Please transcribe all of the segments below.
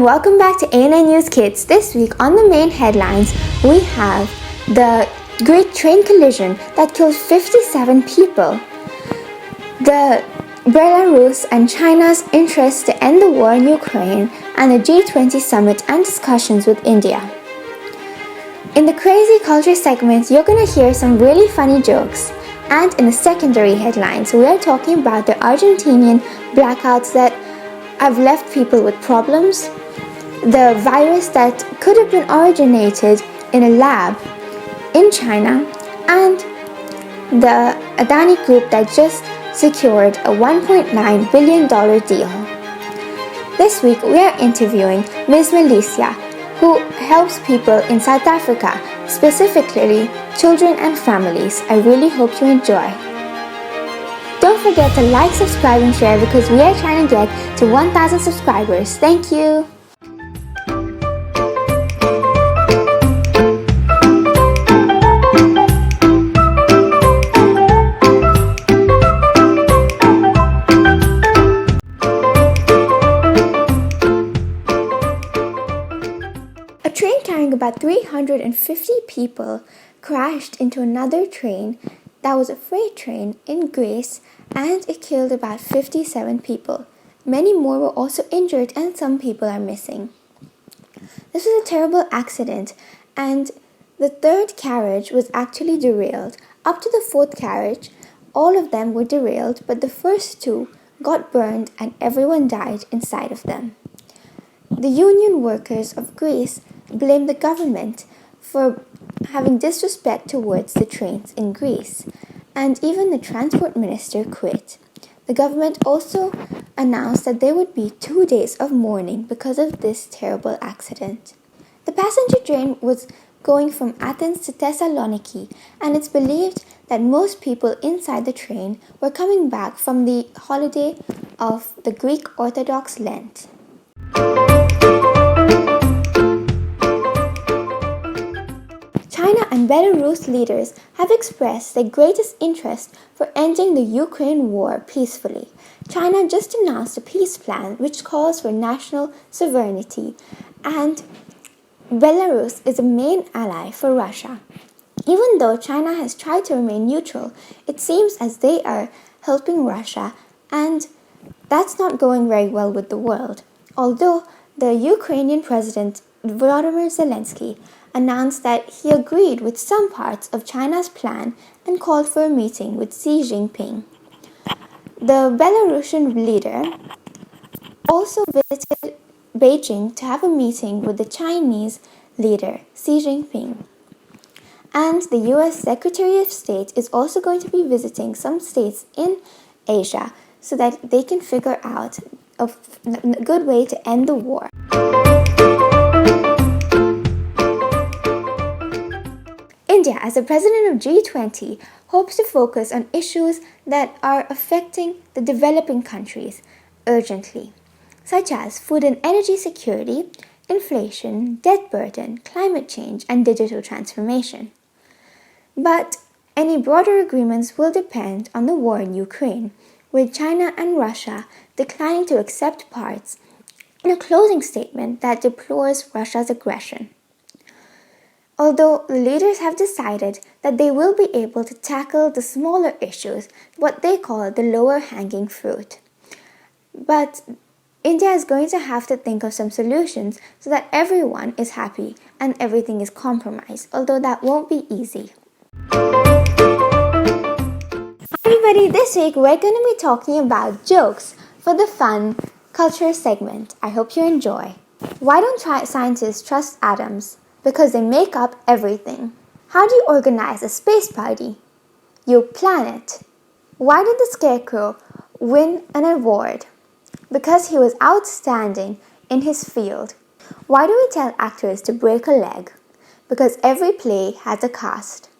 and welcome back to A9 News Kids. This week on the main headlines, we have the great train collision that killed 57 people, the Belarus and China's interest to end the war in Ukraine, and the G20 summit and discussions with India. In the crazy culture segment, you're going to hear some really funny jokes. And in the secondary headlines, we are talking about the Argentinian blackouts that have left people with problems, the virus that could have been originated in a lab in China, and the Adani Group that just secured a $1.9 billion deal. This week we are interviewing Ms. Melissa, who helps people in South Africa, specifically children and families. I really hope you enjoy. Don't forget to like, subscribe, and share because we are trying to get to 1,000 subscribers. Thank you! A train carrying about 350 people crashed into another train that was a freight train in Greece, and it killed about 57 people. Many more were also injured and some people are missing. This was a terrible accident, and the third carriage was actually derailed. Up to the fourth carriage, all of them were derailed, but the first two got burned and everyone died inside of them. The union workers of Greece blamed the government for having disrespect towards the trains in Greece, and even the transport minister quit. The government also announced that there would be 2 days of mourning because of this terrible accident. The passenger train was going from Athens to Thessaloniki, and it's believed that most people inside the train were coming back from the holiday of the Greek Orthodox Lent. China and Belarus leaders have expressed their greatest interest for ending the Ukraine war peacefully. China just announced a peace plan which calls for national sovereignty, and Belarus is a main ally for Russia. Even though China has tried to remain neutral, it seems as they are helping Russia, and that's not going very well with the world. Although the Ukrainian President Volodymyr Zelensky announced that he agreed with some parts of China's plan and called for a meeting with Xi Jinping. The Belarusian leader also visited Beijing to have a meeting with the Chinese leader, Xi Jinping. And the US Secretary of State is also going to be visiting some states in Asia so that they can figure out a good way to end the war. India, as the president of G20, hopes to focus on issues that are affecting the developing countries urgently, such as food and energy security, inflation, debt burden, climate change, and digital transformation. But any broader agreements will depend on the war in Ukraine, with China and Russia declining to accept parts in a closing statement that deplores Russia's aggression. Although the leaders have decided that they will be able to tackle the smaller issues, what they call the lower hanging fruit. But India is going to have to think of some solutions so that everyone is happy and everything is compromised, although that won't be easy. Everybody, this week we're going to be talking about jokes for the fun culture segment. I hope you enjoy. Why don't scientists trust atoms? Because they make up everything. How do you organize a space party? You plan it. Why did the Scarecrow win an award? Because he was outstanding in his field. Why do we tell actors to break a leg? Because every play has a cast.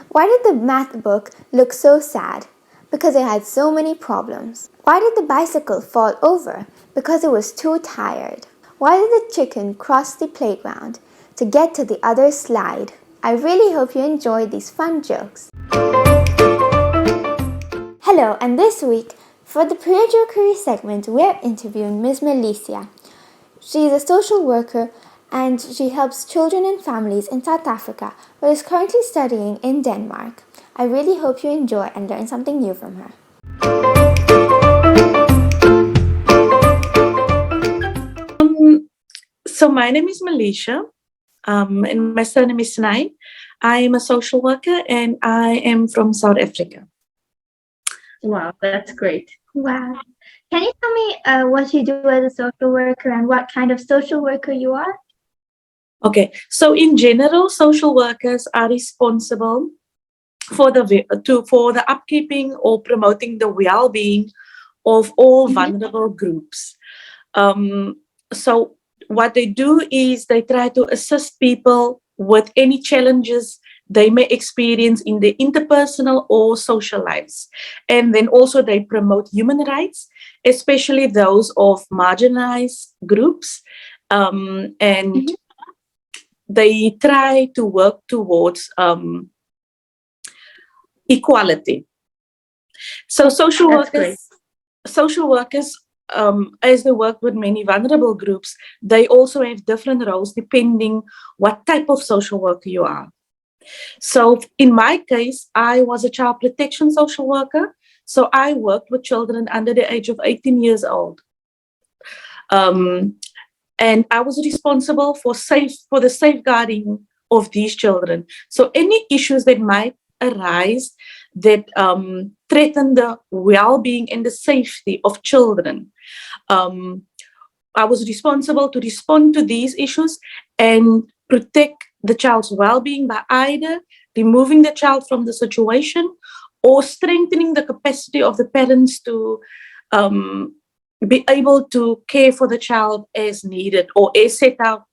Why did the math book look so sad? Because it had so many problems. Why did the bicycle fall over? Because it was too tired. Why did the chicken cross the playground? To get to the other slide. I really hope you enjoyed these fun jokes. Hello, and this week, for the Prayer Jokery segment, we're interviewing Ms. Melissa. She is a social worker and she helps children and families in South Africa but is currently studying in Denmark. I really hope you enjoy and learn something new from her. So my name is Malaysia, and my surname is Snai. I am a social worker, and I am from South Africa. Wow, that's great. Wow. Can you tell me what you do as a social worker and what kind of social worker you are? Okay, so in general, social workers are responsible for the upkeeping or promoting the well-being of all vulnerable groups. So what they do is they try to assist people with any challenges they may experience in their interpersonal or social lives. And then also they promote human rights, especially those of marginalized groups. And they try to work towards equality. So social workers, as they work with many vulnerable groups, they also have different roles depending what type of social worker you are. So in my case, I was a child protection social worker. So I worked with children under the age of 18 years old. And I was responsible for the safeguarding of these children. So any issues that might arise that threaten the well-being and the safety of children, I was responsible to respond to these issues and protect the child's well-being by either removing the child from the situation or strengthening the capacity of the parents to be able to care for the child as needed or as set out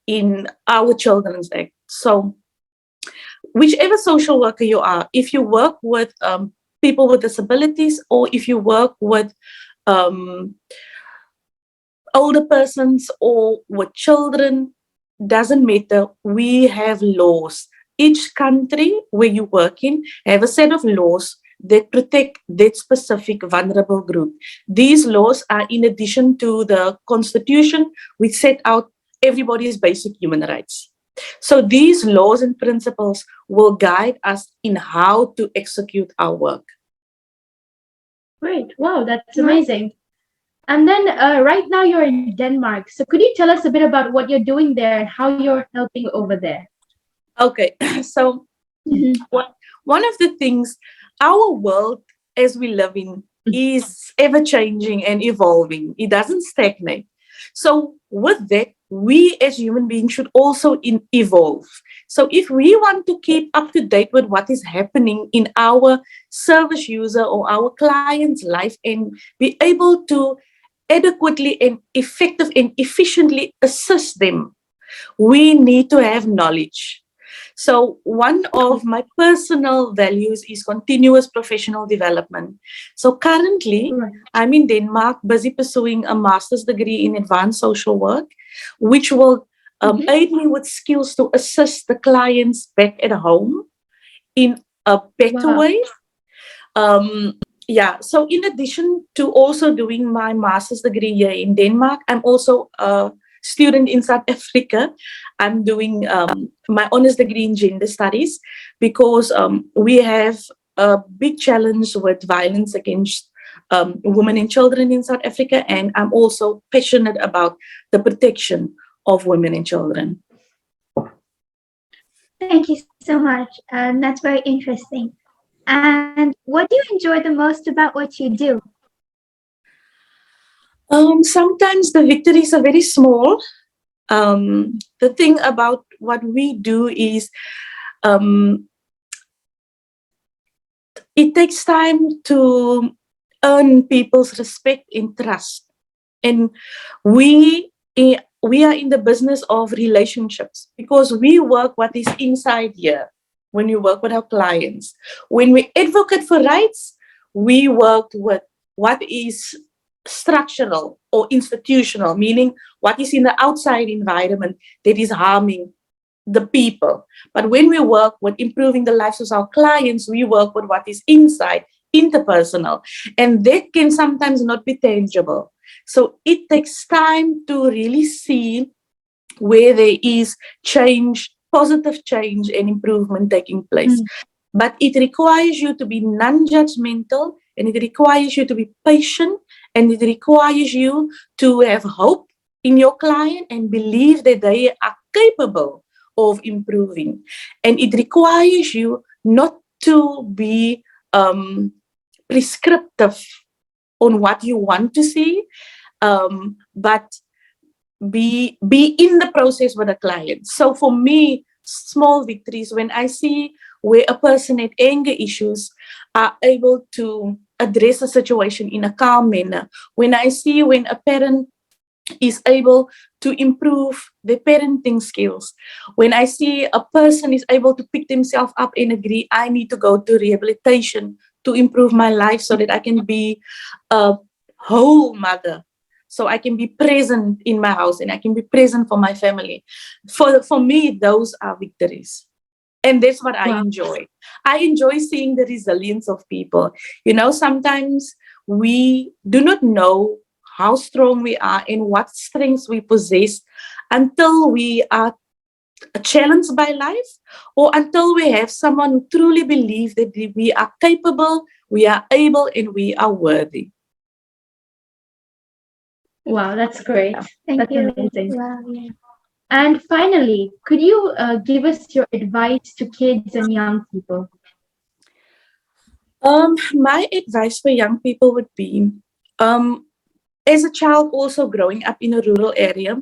in our Children's Act. So whichever social worker you are, if you work with people with disabilities or if you work with older persons or with children, doesn't matter. We have laws. Each country where you work in have a set of laws that protect that specific vulnerable group. These laws are in addition to the constitution, which set out everybody's basic human rights. So these laws and principles will guide us in how to execute our work. Great. Wow, that's amazing. And then right now you're in Denmark. So could you tell us a bit about what you're doing there and how you're helping over there? Okay, so one of the things, our world as we live in is ever changing and evolving. It doesn't stagnate. So with that, we as human beings should also evolve. So if we want to keep up to date with what is happening in our service user or our client's life and be able to adequately and effective and efficiently assist them, we need to have knowledge. So one of my personal values is continuous professional development. So currently, I'm in Denmark, busy pursuing a master's degree in advanced social work, which will aid me with skills to assist the clients back at home in a better way. So in addition to also doing my master's degree here in Denmark, I'm also a student in South Africa. I'm doing my honors degree in gender studies because we have a big challenge with violence against women and children in South Africa, and I'm also passionate about the protection of women and children. Thank you so much. That's very interesting. And what do you enjoy the most about what you do? Sometimes the victories are very small. The thing about what we do is it takes time to earn people's respect and trust. And we are in the business of relationships because we work what is inside here when we work with our clients. When we advocate for rights, we work with what is structural or institutional, meaning what is in the outside environment that is harming the people. But when we work with improving the lives of our clients, we work with what is inside, interpersonal, and that can sometimes not be tangible. So it takes time to really see where there is change, positive change and improvement taking place. But it requires you to be non-judgmental, and it requires you to be patient, and it requires you to have hope in your client and believe that they are capable of improving. And it requires you not to be prescriptive on what you want to see, but be in the process with a client. So for me, small victories, when I see where a person had anger issues are able to address a situation in a calm manner, when I see when a parent is able to improve their parenting skills, when I see a person is able to pick themselves up and agree, I need to go to rehabilitation to improve my life so that I can be a whole mother, so I can be present in my house and I can be present for my family. For me, those are victories. And that's what I Wow. enjoy. I enjoy seeing the resilience of people. You know, sometimes we do not know how strong we are and what strengths we possess until we are challenged by life, or until we have someone who truly believes that we are capable, we are able, and we are worthy. Wow, that's great. Thank That's you. amazing. Wow, yeah. And finally, could you give us your advice to kids and young people? My advice for young people would be, as a child also growing up in a rural area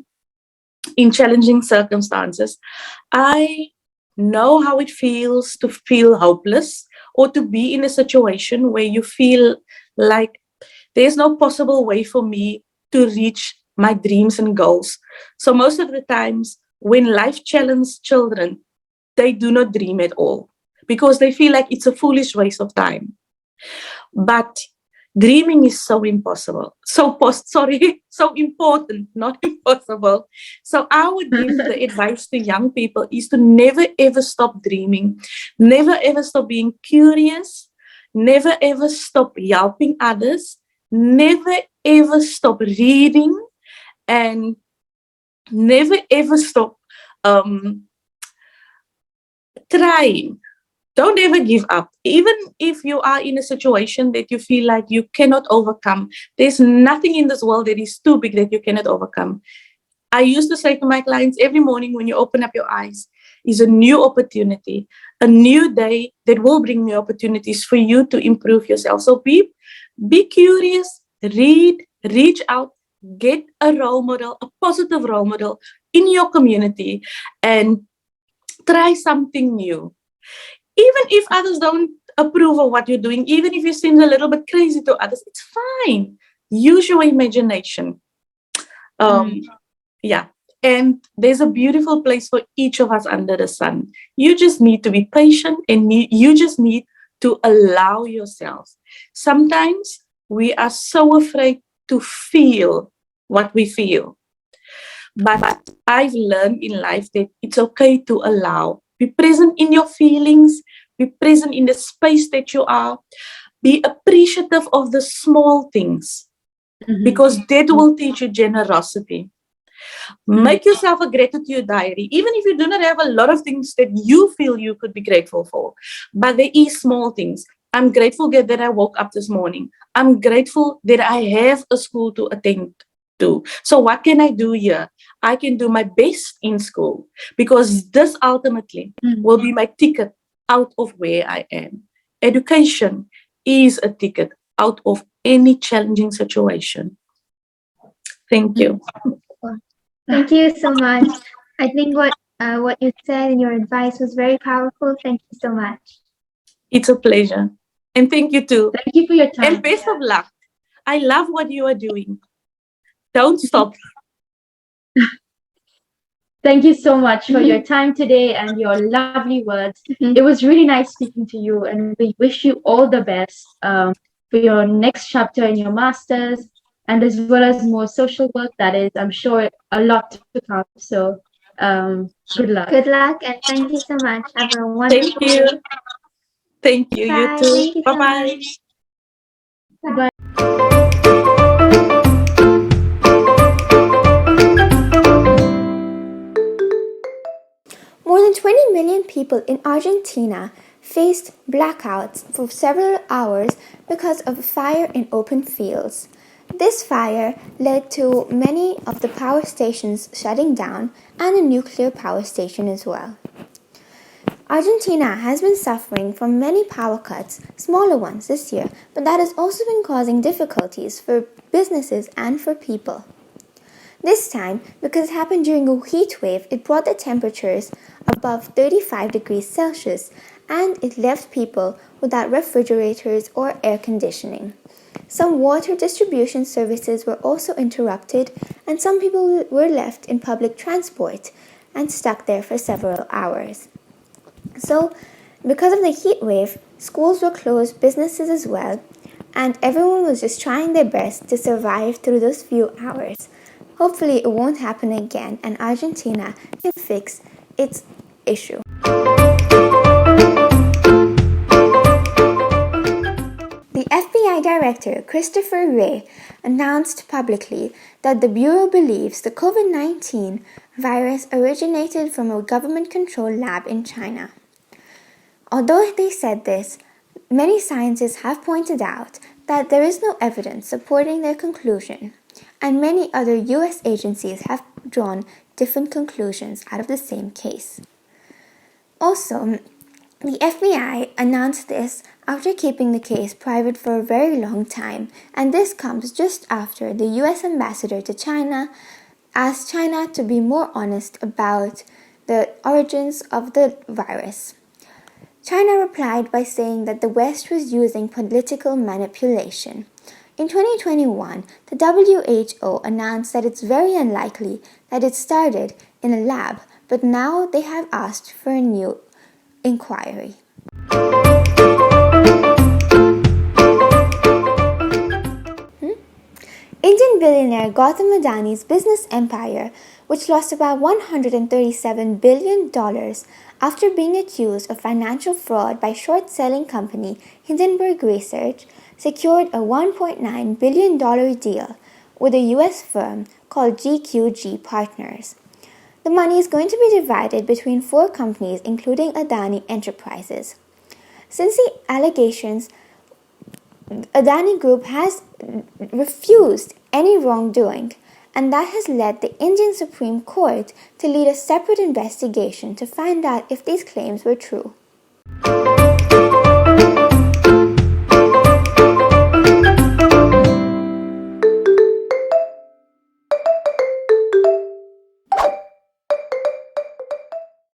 in challenging circumstances, I know how it feels to feel hopeless or to be in a situation where you feel like there's no possible way for me to reach my dreams and goals. So most of the times when life challenges children, they do not dream at all because they feel like it's a foolish waste of time. But dreaming is so impossible. So important, not impossible. So I would give the advice to young people is to never ever stop dreaming, never ever stop being curious, never ever stop helping others, never ever stop reading, and never ever stop um, trying. Don't ever give up. Even if you are in a situation that you feel like you cannot overcome, there's nothing in this world that is too big that you cannot overcome. I used to say to my clients every morning when you open up your eyes is a new opportunity, a new day that will bring new opportunities for you to improve yourself. So be curious, read, reach out, get a role model, a positive role model in your community, and try something new. Even if others don't approve of what you're doing, even if you seem a little bit crazy to others, it's fine. Use your imagination. Yeah. And there's a beautiful place for each of us under the sun. You just need to be patient, and you just need to allow yourself. Sometimes we are so afraid to feel what we feel. But I've learned in life that it's okay to allow. Be present in your feelings, be present in the space that you are, be appreciative of the small things because that will teach you generosity. Make yourself a gratitude diary, even if you do not have a lot of things that you feel you could be grateful for. But there is small things. I'm grateful that I woke up this morning. I'm grateful that I have a school to attend to. So what can I do here? I can do my best in school because this ultimately will be my ticket out of where I am. Education is a ticket out of any challenging situation. Thank you. Thank you so much. I think what you said and your advice was very powerful. Thank you so much. It's a pleasure. And thank you too. Thank you for your time. And best of luck. I love what you are doing. Don't stop. Thank you so much for your time today and your lovely words. It was really nice speaking to you, and we wish you all the best for your next chapter in your master's, and as well as more social work. That is, I'm sure, a lot to come. So, good luck. Good luck and thank you so much. Have a Thank wonderful you. day. Thank you. You Bye. too. Thank you so Bye-bye. much. Bye. More than 20 million people in Argentina faced blackouts for several hours because of a fire in open fields. This fire led to many of the power stations shutting down and a nuclear power station as well. Argentina has been suffering from many power cuts, smaller ones this year, but that has also been causing difficulties for businesses and for people. This time, because it happened during a heat wave, it brought the temperatures above 35 degrees Celsius and it left people without refrigerators or air conditioning. Some water distribution services were also interrupted and some people were left in public transport and stuck there for several hours. So, because of the heat wave, schools were closed, businesses as well, and everyone was just trying their best to survive through those few hours. Hopefully it won't happen again and Argentina can fix its issue. The FBI Director Christopher Wray announced publicly that the Bureau believes the COVID-19 virus originated from a government-controlled lab in China. Although they said this, many scientists have pointed out that there is no evidence supporting their conclusion, and many other US agencies have drawn different conclusions out of the same case. Also, the FBI announced this after keeping the case private for a very long time, and this comes just after the US ambassador to China asked China to be more honest about the origins of the virus. China replied by saying that the West was using political manipulation. In 2021, the WHO announced that it's very unlikely that it started in a lab, but now they have asked for a new inquiry. Indian billionaire Gautam Adani's business empire, which lost about $137 billion after being accused of financial fraud by short-selling company Hindenburg Research, secured a $1.9 billion deal with a US firm called GQG Partners. The money is going to be divided between 4 companies, including Adani Enterprises. Since the allegations, Adani Group has refused any wrongdoing, and that has led the Indian Supreme Court to lead a separate investigation to find out if these claims were true.